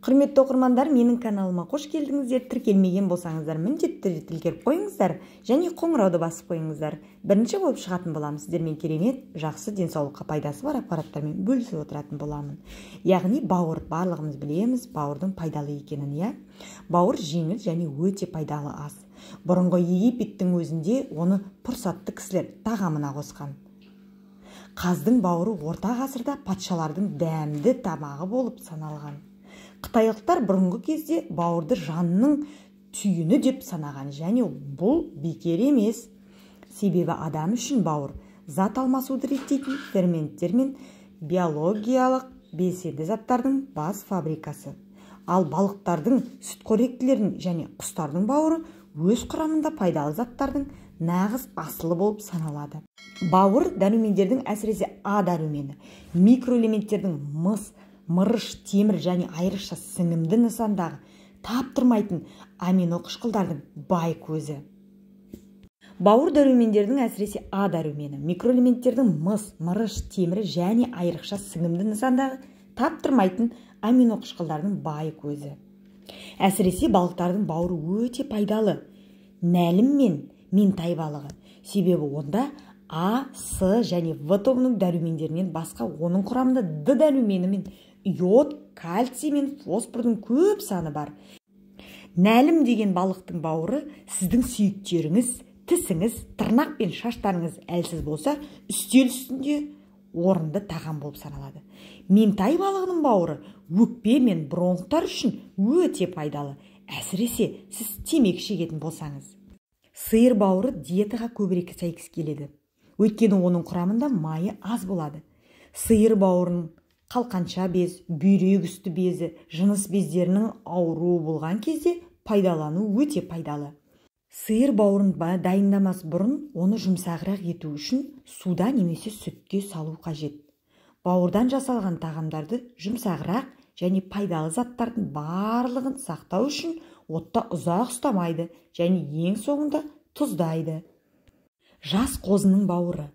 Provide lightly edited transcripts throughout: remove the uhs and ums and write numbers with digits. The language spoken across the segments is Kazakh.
Құрметті оқырмандар, менің каналыма қош келдіңіздер. Тіркелмеген болсаңыздар, міндетті түрде тіркеліп қойыңыздар және қоңырауды басып қойыңыздар. Бірінші болып шығатын боламын. Сіздермен керемет, жақсы денсаулыққа пайдасы бар ақпараттармен бөлісіп отыратын боламын. Яғни бауыр, барлығымыз білеміз, бауырдың пайдалы екенін, иә. Бауыр жеңіл және өте пайдалы ас. Бұрынғы Египеттің өзінде оны пұрсатты кісілер тағамына қосқан. Қаздың бауыры орта ғасырда патшалардың дәмді тамағы болып саналған. Қытайлықтар бұрынғы кезде бауырды жанның түйіні деп санаған, және бұл бекер емес. Себебі адам үшін бауыр зат алмасуды реттейтін ферменттер мен биологиялық белсенді заттардың бас фабрикасы. Ал балықтардың, сүтқоректілердің және құстардың бауыры өз құрамында пайдалы заттардың нағыз асылы болып саналады. Бауыр дәрумендердің, әсіресе А дәрумені, микроэлементтердің мыс, мырыш, темір және айрықша сіңімді нысандағы таптырмайтын амино қышқылдардың бай көзі. Бауыр дәрумендердің, әсіресе А дәрумені, микроэлементтердің мыс, мырыш, темір және айрықша сіңімді нысандағы таптырмайтын амино қышқылдардың бай көзі. Әсіресе балықтардың бауыры өте пайдалы. Нәлім мен ментай балығы. Себебі онда А, С және В тобының дәрумендерінен басқа оның құрамында Д дәрумені мен йод, кальций мен фосфордың көп саны бар. Нәлім деген балықтың бауыры сіздің сүйектеріңіз, тісіңіз, тырнақ пен шаштарыңыз әлсіз болса, үстел үстінде орынды тағам болып саналады. Ментай балығының бауыры өкпе мен бронхтар үшін өте пайдалы, әсіресе сіз темекі шегетін болсаңыз. Сиыр бауыры диетаға көбірек сәйкес келеді. Өйткені оның құрамында майы аз болады. Сиыр бауырының қалқанша без, бүйрек үсті безі, жыныс бездерінің ауруы болған кезде пайдалану өте пайдалы. Сиыр бауырын дайындамас бұрын оны жұмсағырақ ету үшін суда немесе сүтке салу қажет. Бауырдан жасалған тағамдарды жұмсағырақ және пайдалы заттардың барлығын сақтау үшін отта ұзақ ұстамайды және ең соңында тұздайды. Жас қозының бауыры.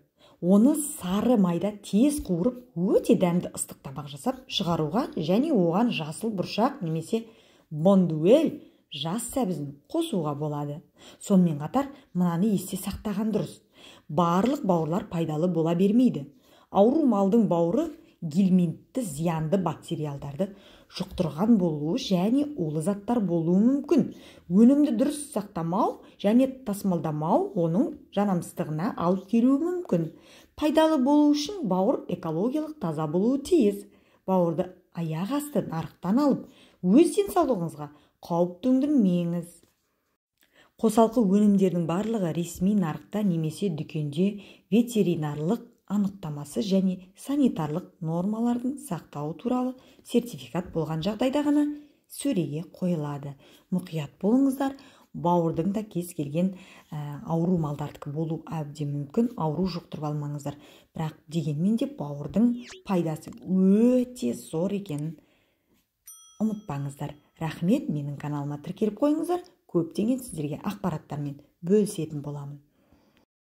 Оны сары майда тез қуырып, өте дәмді ыстық тамақ жасап шығаруға және оған жасыл бұршақ немесе бондуэль жас сәбізін қосуға болады. Сонымен қатар мынаны есте сақтаған дұрыс. Барлық бауырлар пайдалы бола бермейді. Ауру малдың бауыры гельминтті зиянды бактериалдарды жұқтырған болуы және улы заттар болуы мүмкін. Өнімді дұрыс сақтамау және тасымалдамау оның жанамсыздығына алып келуі мүмкін. Пайдалы болу үшін бауыр экологиялық таза болуы тиіс. Бауырды аяқ асты нарықтан алып, өз денсаулығыңызға қауіп төндірмеңіз. Қосалқы өнімдердің барлығы ресми нарықта немесе дүкенде ветеринарлық анықтамасы және санитарлық нормалардың сақтауы туралы сертификат болған жағдайда ғана сөреге қойылады. Мұқият болыңыздар. Бауырдың да кез келген ауру малдардікі болу әбден мүмкін. Ауру жұқтырып алмаңыздар. Бірақ дегенмен де бауырдың пайдасы өте зор екенін ұмытпаңыздар. Рахмет, менің каналыма тіркеліп қойыңыздар. Көптеген сіздерге ақпараттармен бөлісетін боламын.